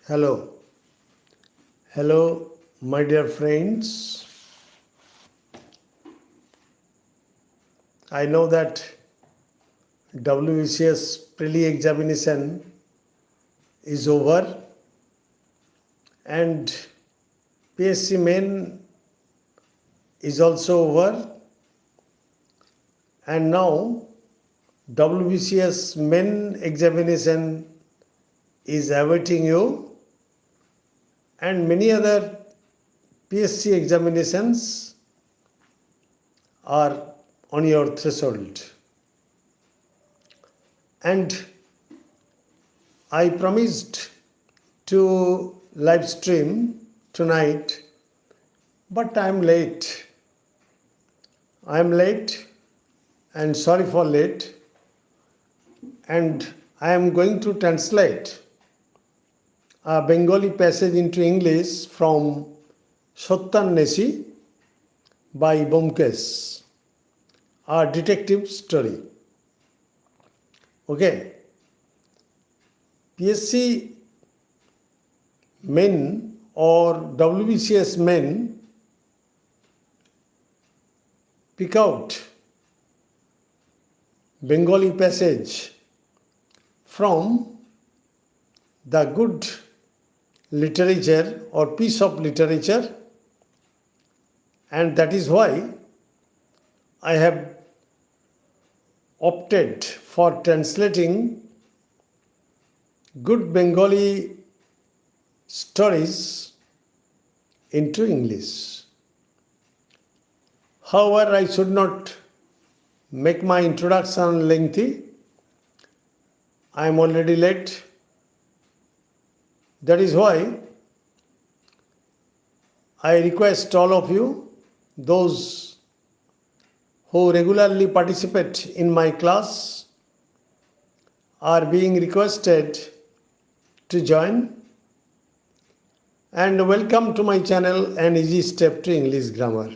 Hello, hello, my dear friends. I know that WBCS pre examination is over and PSC main is also over, and now WBCS main examination is awaiting you, and many other PSC examinations are on your threshold. And I promised to live stream tonight, but I'm late. I'm late and sorry for late. And I am going to translate a Bengali passage into English from Satyanweshi by Byomkesh, a detective story. Okay. PSC men or WBCS men pick out Bengali passage from the good literature or piece of literature, and that is why I have opted for translating good Bengali stories into English. However, I should not make my introduction lengthy. I am already late. That is why I request all of you, those who regularly participate in my class, are being requested to join, and welcome to my channel, An Easy Step to English Grammar.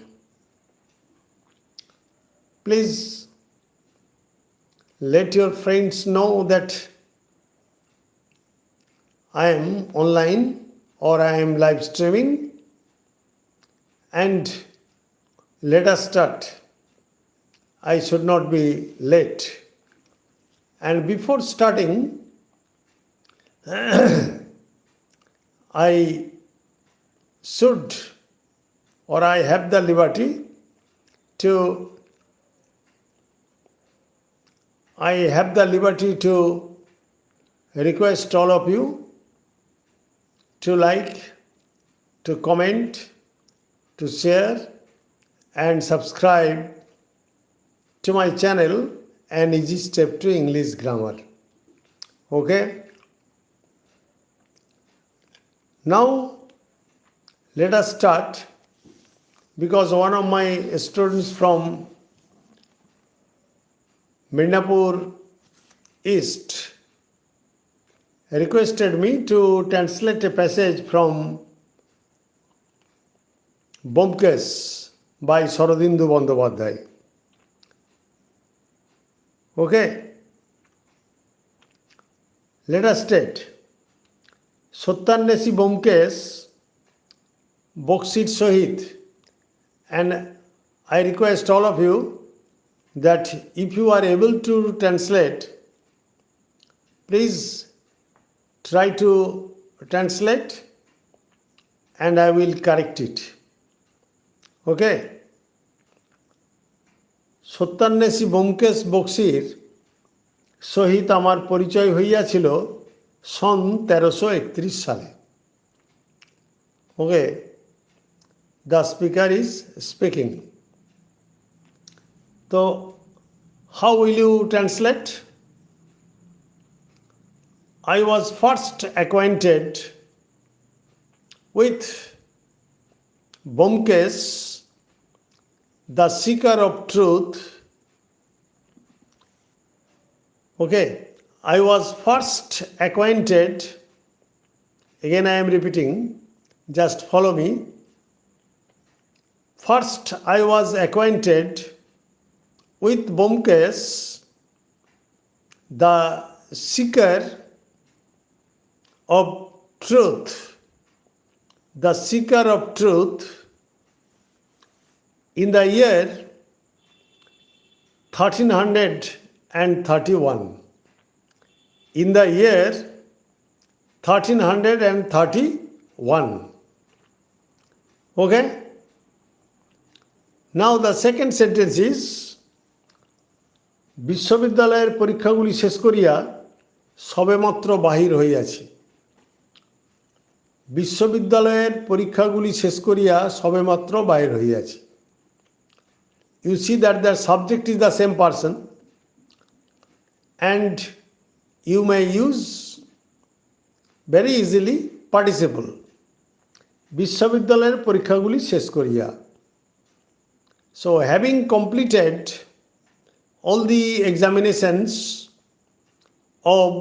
Please let your friends know that I am online or I am live streaming, and let us start. I should not be late. And before starting, I should or I have the liberty to request all of you to like, to comment, to share and subscribe to my channel, An Easy Step to English Grammar. Okay? Now let us start, because one of my students from Midnapur East requested me to translate a passage from Byomkesh by Sharadindu Bandyopadhyay. Okay? Let us state. Satyanweshi Byomkesh Bakshir Sohit, and I request all of you that if you are able to translate, please try to translate and I will correct it. Okay? Satyanweshi Byomkesh Bakshir সহিত আমার পরিচয় হইয়াছিল সন 1331 সালে. Okay, the speaker is speaking. So, how will you translate? I was first acquainted with Byomkesh, the seeker of truth. Okay, I was first acquainted, again I am repeating, just follow me. First I was acquainted with Byomkesh, the seeker of truth, the seeker of truth, in the year 1331. In the year 1331. Okay? Now the second sentence is বিশ্ববিদ্যালয়ের পরীক্ষাগুলি শেষ করিয়া সবেমাত্র বাহির হইয়াছি। বিশ্ববিদ্যালয়ের পরীক্ষাগুলি শেষ করিয়া সবেমাত্র বাহির হইয়াছি। You see that the subject is the same person and you may use very easily participle. বিশ্ববিদ্যালয়ের পরীক্ষাগুলি শেষ করিয়া। So having completed all the examinations of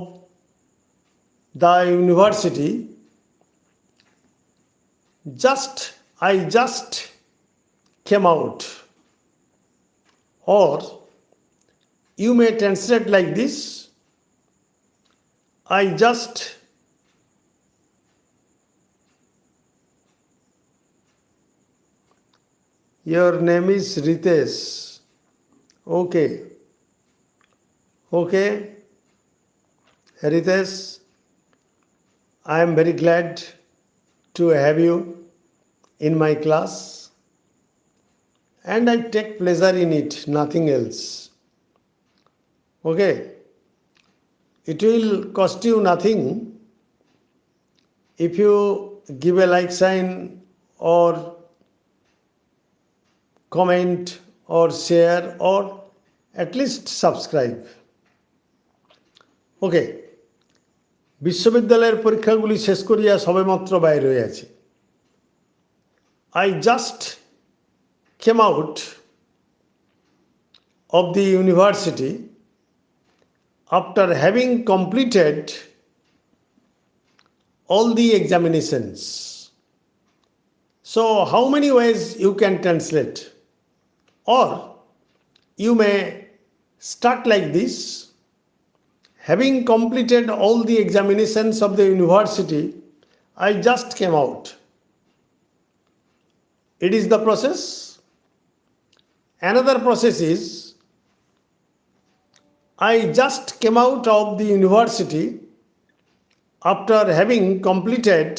the university, I just came out. Or you may translate like this: I just Your name is Ritesh. Okay. Okay. Ritesh, I am very glad to have you in my class. And I take pleasure in it, nothing else. Okay? It will cost you nothing if you give a like sign or comment or share or at least subscribe. Okay? বিশ্ববিদ্যালয়ের পরীক্ষাগুলি শেষ করিয়া সবেমাত্র বাইর হইয়াছি। I just came out of the university after having completed all the examinations. So how many ways you can translate? Or you may start like this: having completed all the examinations of the university, I just came out. It is the process. Another process is, I just came out of the university after having completed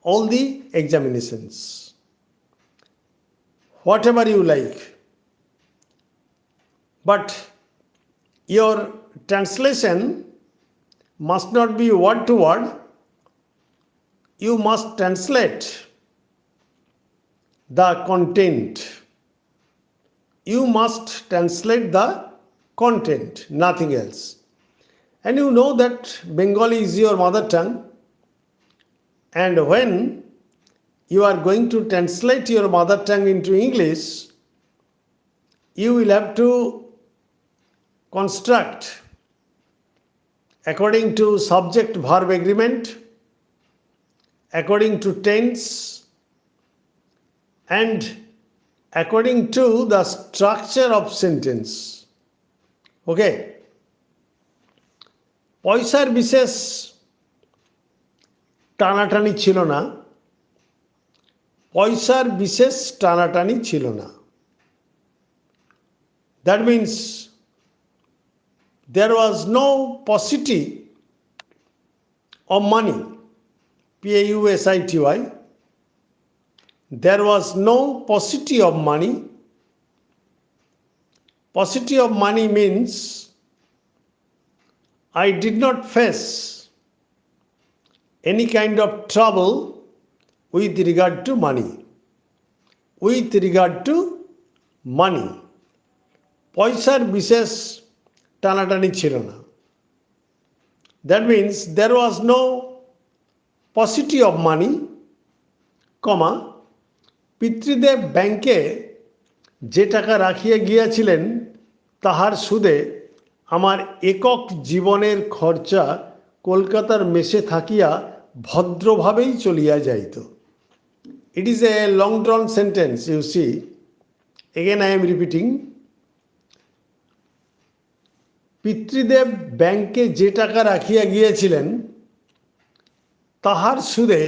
all the examinations. Whatever you like. But your translation must not be word to word. You must translate the content. You must translate the content, nothing else. And you know that Bengali is your mother tongue, and when you are going to translate your mother tongue into English, you will have to construct according to subject-verb agreement, according to tense, and according to the structure of sentence. Okay? পয়সার বিশেষ টানাটানি ছিল না। পয়সার বিশেষ টানাটানি ছিল না। That means there was no paucity of money. P-A-U-S-I-T-Y. There was no paucity of money. Paucity of money means I did not face any kind of trouble with regard to money. With regard to money. পয়সার বিশেষ টানাটানি ছিল না। That means there was no paucity of money, comma, পিতৃদেব ব্যাংকে যে টাকা রাখিয়া গিয়াছিলেন তাহার সুদে আমার একক জীবনের খরচা কলকাতার মেসে থাকিয়া ভদ্রভাবেই চলিয়া যাইত। It is a long drawn sentence, you see. Again I am repeating. পিতৃদেব ব্যাংকে যে টাকা রাখিয়া গিয়েছিলেন তাহার সুদে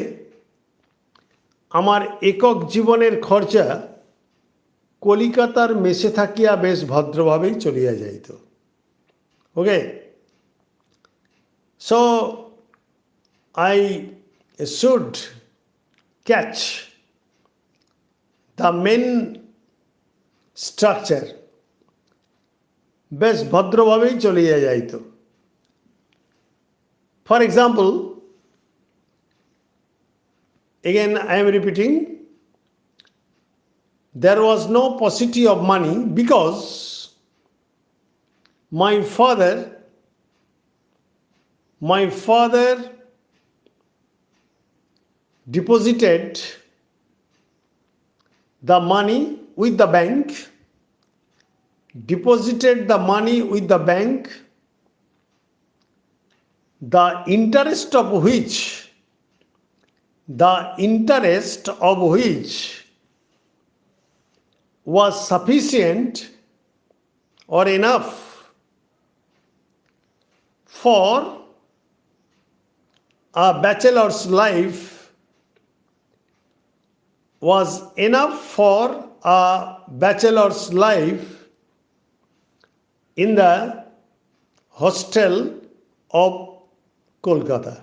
আমার একক জীবনের খরচা কলিকাতার মেসে থাকিয়া বেশ ভদ্রভাবেই চলিয়া যাইত। ওকে, so I should catch the main structure, বেশ ভদ্রভাবেই চলিয়া যাইত। For example, again I am repeating, there was no paucity of money because my father deposited the money with the bank, the interest of which was sufficient or enough for a bachelor's life, in the hostel of Kolkata.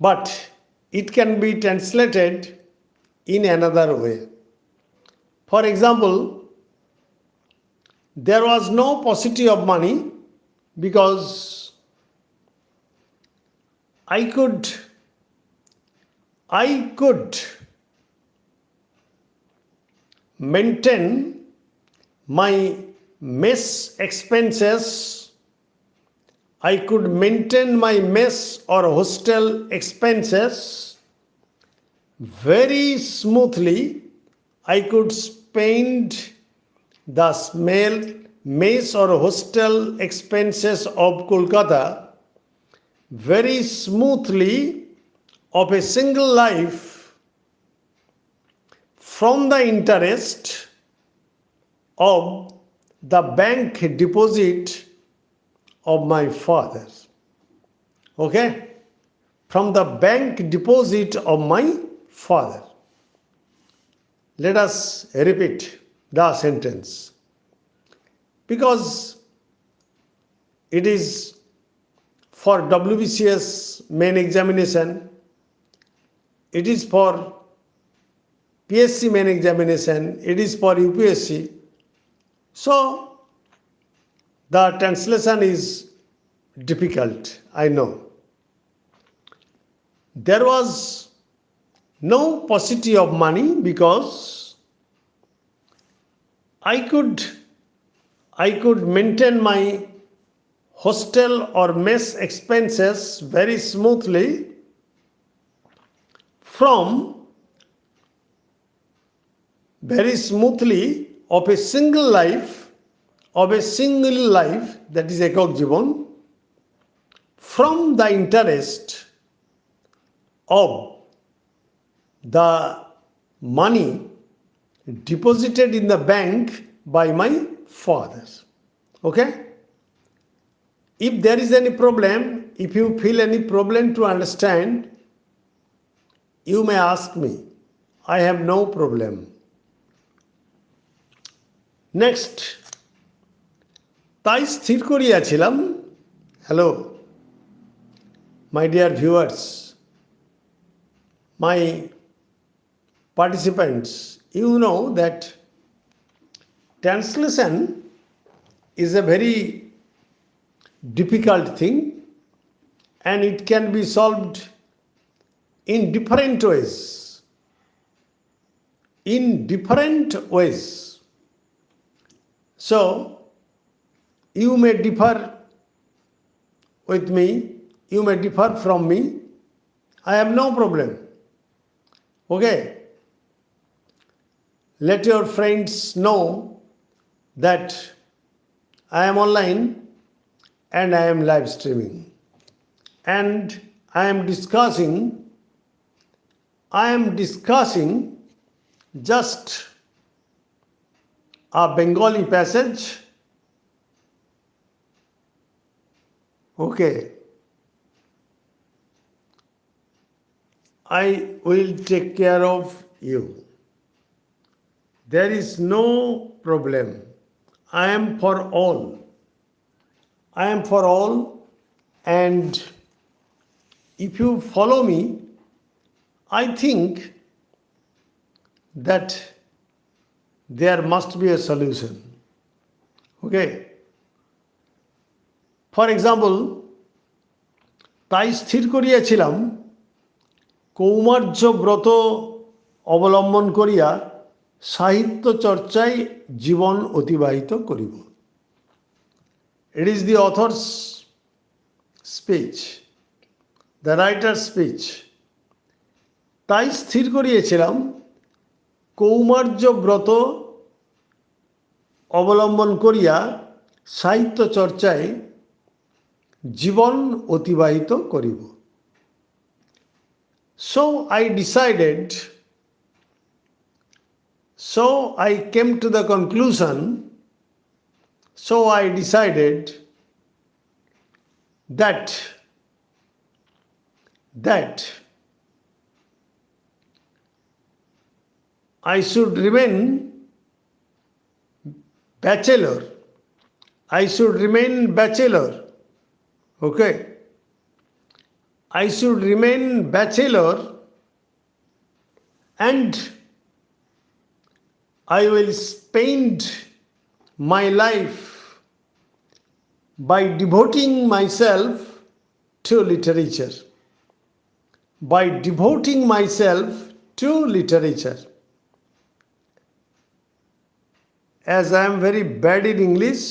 But it can be translated in another way. For example, there was no paucity of money because I could maintain my mess expenses. I could maintain my mess or hostel expenses very smoothly. I could spend the mess or hostel expenses of Kolkata very smoothly of a single life from the interest of the bank deposit of my father. Okay? From the bank deposit of my father. Let us repeat the sentence, because it is for WBCS main examination, it is for PSC main examination, it is for UPSC. So the translation is difficult, I know. There was no paucity of money because I could maintain my hostel or mess expenses very smoothly of a single life, that is একক জীবন, from the interest of the money deposited in the bank by my father. Okay? If there is any problem, if you feel any problem to understand, you may ask me. I have no problem. Next, তাই স্থির করিয়াছিলাম, hello, my dear viewers, my participants, you know that translation is a very difficult thing and it can be solved in different ways. So you may differ with me, you may differ from me, I have no problem. Okay? Let your friends know that I am online and I am live streaming and I am discussing just a Bengali passage. Okay. I will take care of you. There is no problem. I am for all. I am for all, and if you follow me, I think that there must be a solution. Okay? For example, তাই স্থির করিয়াছিলাম কৌমার্য ব্রত অবলম্বন করিয়া সাহিত্য চর্চায় জীবন অতিবাহিত করিব. It is the author's speech, the writer's speech. তাই স্থির করিয়েছিলাম কৌমার্য ব্রত অবলম্বন করিয়া সাহিত্য চর্চায় জীবন অতিবাহিত করিব. So I decided, so I came to the conclusion, so I decided that I should remain bachelor. I should remain bachelor. Okay? I should remain bachelor, and I will spend my life by devoting myself to literature. By devoting myself to literature. As I am very bad in English,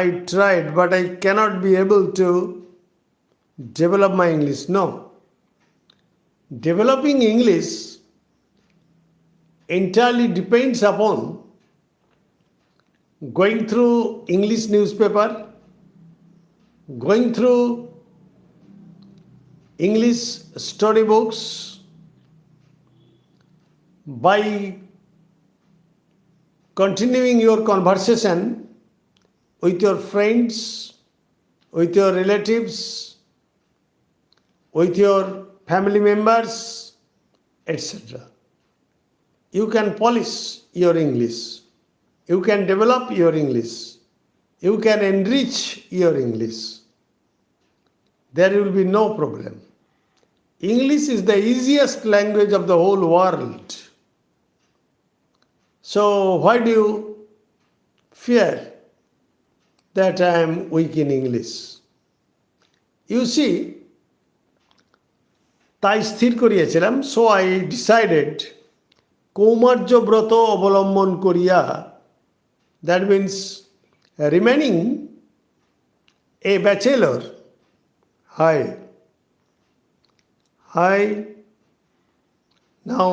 I tried, but I cannot be able to develop my English. No. Developing English entirely depends upon going through English newspaper, going through English storybooks, by continuing your conversation with your friends, with your relatives, with your family members, etc. You can polish your English. You can develop your English. You can enrich your English. There will be no problem. English is the easiest language of the whole world. So why do you fear that I am weak in English? You see, তাই স্থির করিয়াছিলাম, so I decided কৌমার্য ব্রত অবলম্বন করিয়া, that means remaining a bachelor. Hi. Now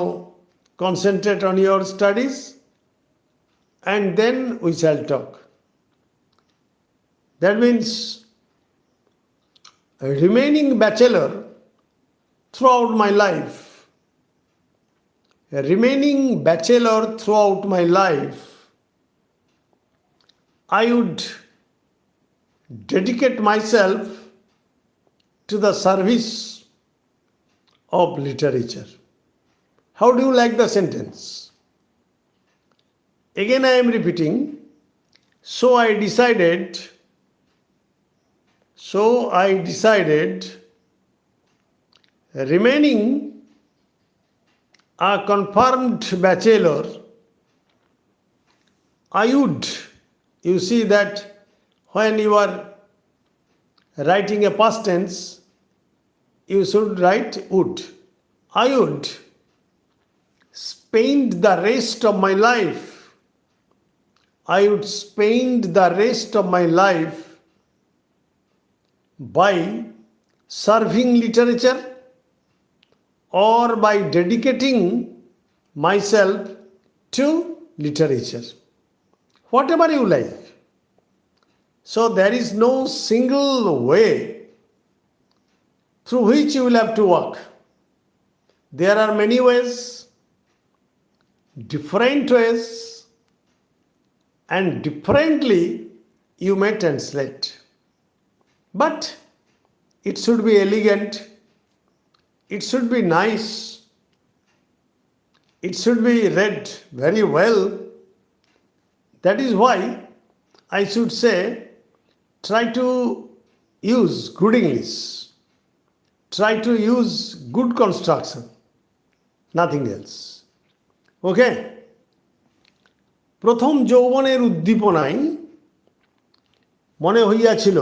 concentrate on your studies, and then we shall talk. That means remaining bachelor throughout my life. Remaining bachelor throughout my life, I would dedicate myself to the service of literature. How do you like the sentence? Again I am repeating. So I decided remaining a confirmed bachelor, I would, you see that when you are writing a past tense, you should write would. I would spend the rest of my life. I would spend the rest of my life by serving literature or by dedicating myself to literature. Whatever you like. So there is no single way through which you will have to work. There are many ways, different ways, and differently you may translate. But it should be elegant, it should be nice, it should be read very well. That is why I should say, try to use good English, try to use good construction, nothing else. Okay? প্রথম যৌবনের উদ্দীপনায় মনে হইয়াছিল,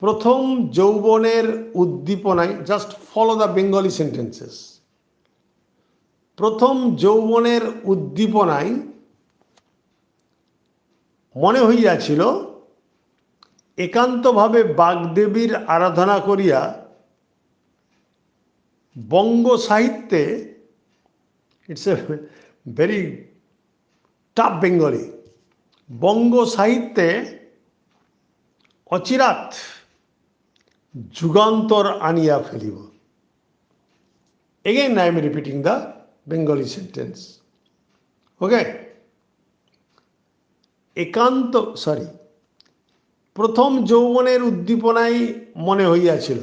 প্রথম যৌবনের উদ্দীপনায়, just follow the Bengali sentences. প্রথম যৌবনের উদ্দীপনায় মনে হইয়াছিল, একান্তভাবে বাগদেবীর আরাধনা করিয়া বঙ্গ সাহিত্যে, it's a very tough Bengali, বঙ্গ সাহিত্যে অচিরাত যুগান্তর আনিয়া ফেলিব। Again, I am repeating the Bengali sentence. Okay? প্রথম যৌবনের উদ্দীপনায় মনে হইয়াছিল।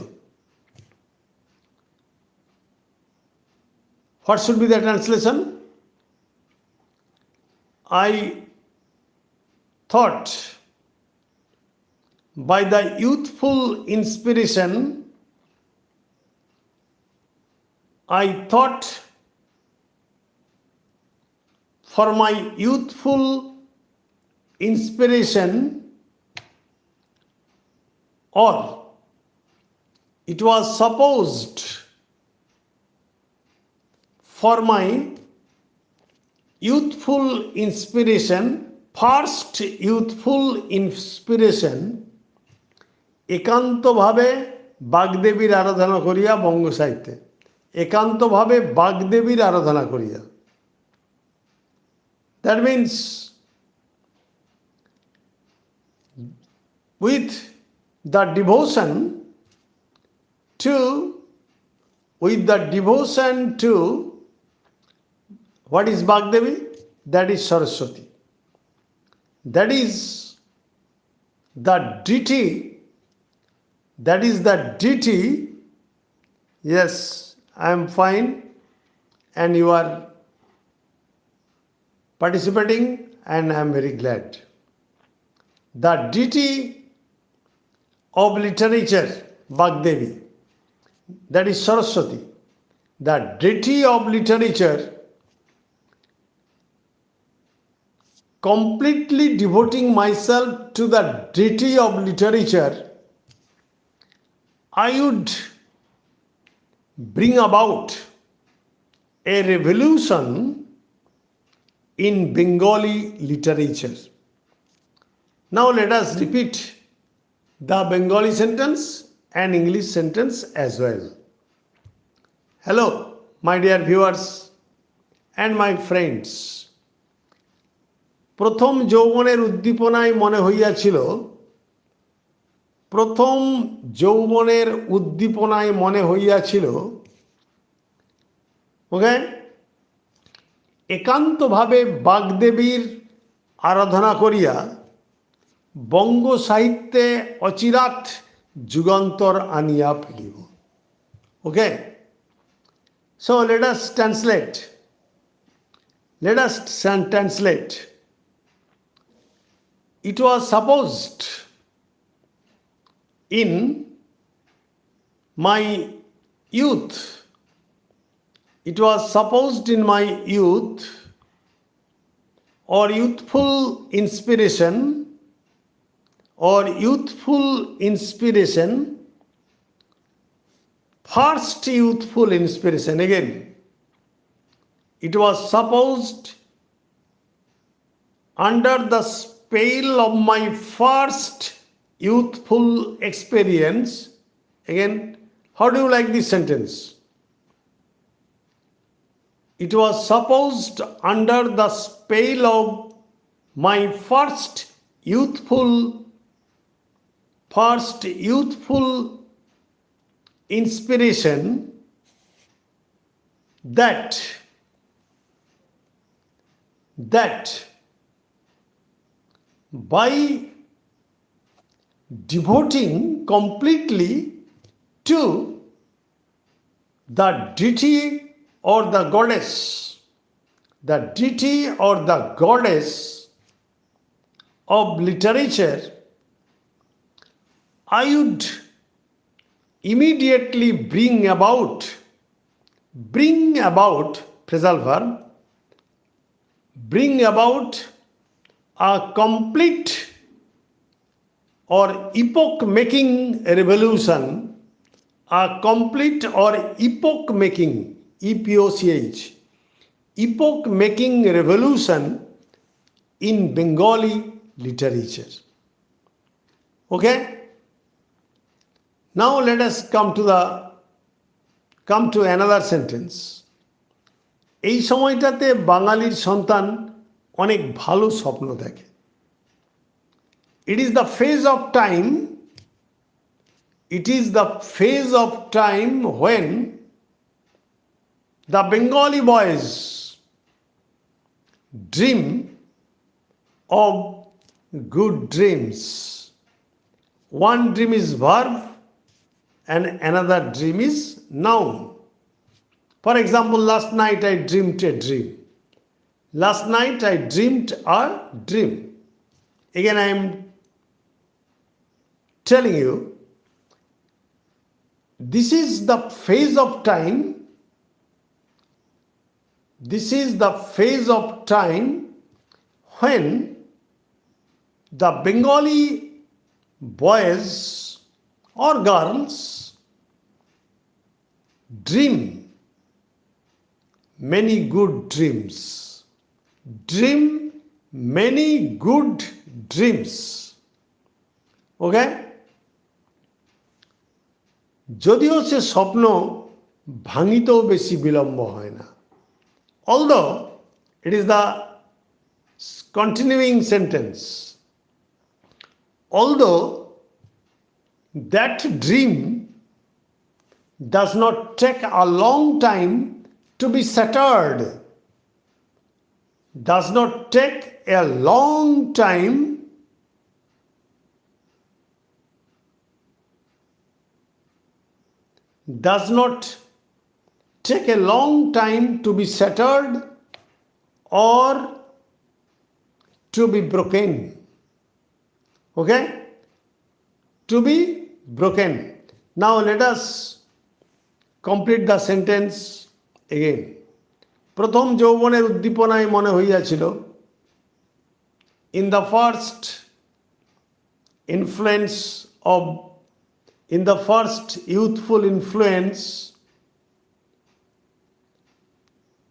What should be the translation? I thought by the youthful inspiration, I thought for my youthful inspiration, or it was supposed for my youthful inspiration, first youthful inspiration, একান্তভাবে বাগদেবীর আরাধনা করিয়া বঙ্গ সাহিত্যে, একান্তভাবে বাগদেবীর আরাধনা করিয়া। That means with the devotion to what is Bagdevi? That is Saraswati. That is the deity. That is the deity. Yes, I am fine, and you are participating, and I am very glad. The deity of literature, Bagdevi, that is Saraswati. The deity of literature, completely devoting myself to the deity of literature, I would bring about a revolution in Bengali literature. Now let us repeat the Bengali sentence and English sentence as well. Hello, my dear viewers and my friends. প্রথম যৌবনের উদ্দীপনায় মনে হইয়াছিল, প্রথম যৌবনের উদ্দীপনায় মনে হইয়াছিল, ওকে, একান্তভাবে বাগদেবীর আরাধনা করিয়া বঙ্গ সাহিত্যে অচিরাত যুগান্তর আনিয়া ফেলিব। ওকে, so let us translate. It was supposed in my youth, it was supposed in my youth or youthful inspiration, first youthful inspiration. Again, it was supposed under the spell of my first youthful experience. Again, how do you like this sentence? It was supposed under the spell of my first youthful inspiration that by devoting completely to the deity or the goddess, the deity or the goddess of literature, I would immediately bring about, phrasal verb, bring about a complete or epoch-making revolution, a complete or epoch-making, EPOCH, epoch-making revolution in Bengali literature. Okay? Now let us come to another sentence. এই সময়টাতে বাঙালির সন্তান অনেক ভালো স্বপ্ন দেখে। It is the phase of time, when the Bengali boys dream of good dreams. One dream is verb and another dream is noun. For example, last night I dreamed a dream. Last night I dreamed a dream. Again, I am telling you, this is the phase of time. This is the phase of time when the Bengali boys or girls dream many good dreams. Dream many good dreams. Okay? যদিও সে স্বপ্ন ভাঙিতেও বেশি বিলম্ব হয় না। Although it is the continuing sentence. Although that dream does not take a long time to be shattered, does not take a long time does not take a long time to be shattered or to be broken. Okay? To be broken. Now let us complete the sentence again. প্রথম যৌবনের উদ্দীপনায় মনে হইয়াছিল, in the first youthful influence,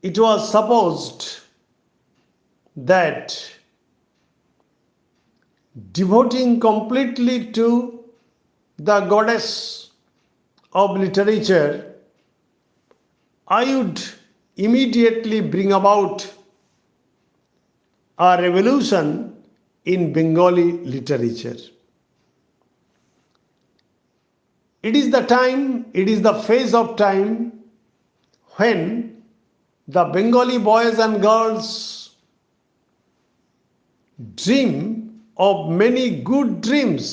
it was supposed that devoting completely to the goddess of literature, I would immediately bring about a revolution in Bengali literature. It is the phase of time when the Bengali boys and girls dream of many good dreams,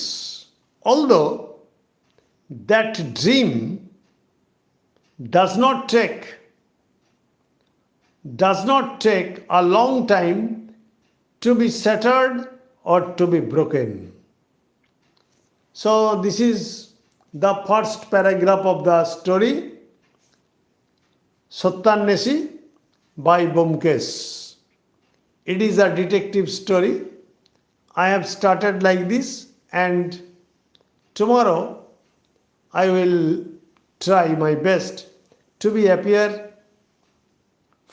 although that dream does not take a long time to be shattered or to be broken. So this is the first paragraph of the story, Satyanweshi by Byomkesh. It is a detective story. I have started like this, and tomorrow I will try my best to be appear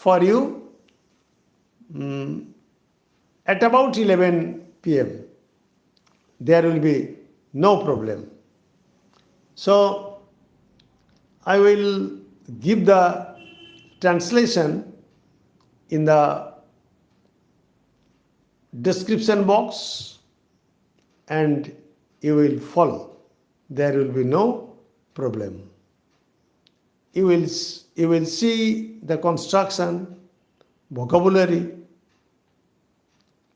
for you at about 11 p.m. There will be no problem. So I will give the translation in the description box and you will follow. There will be no problem. You will see the construction, vocabulary,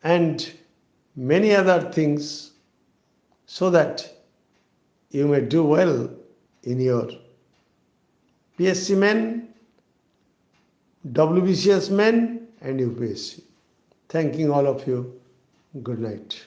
and many other things so that you may do well in your PSC men, WBCS men and UPSC. Thanking all of you. Good night.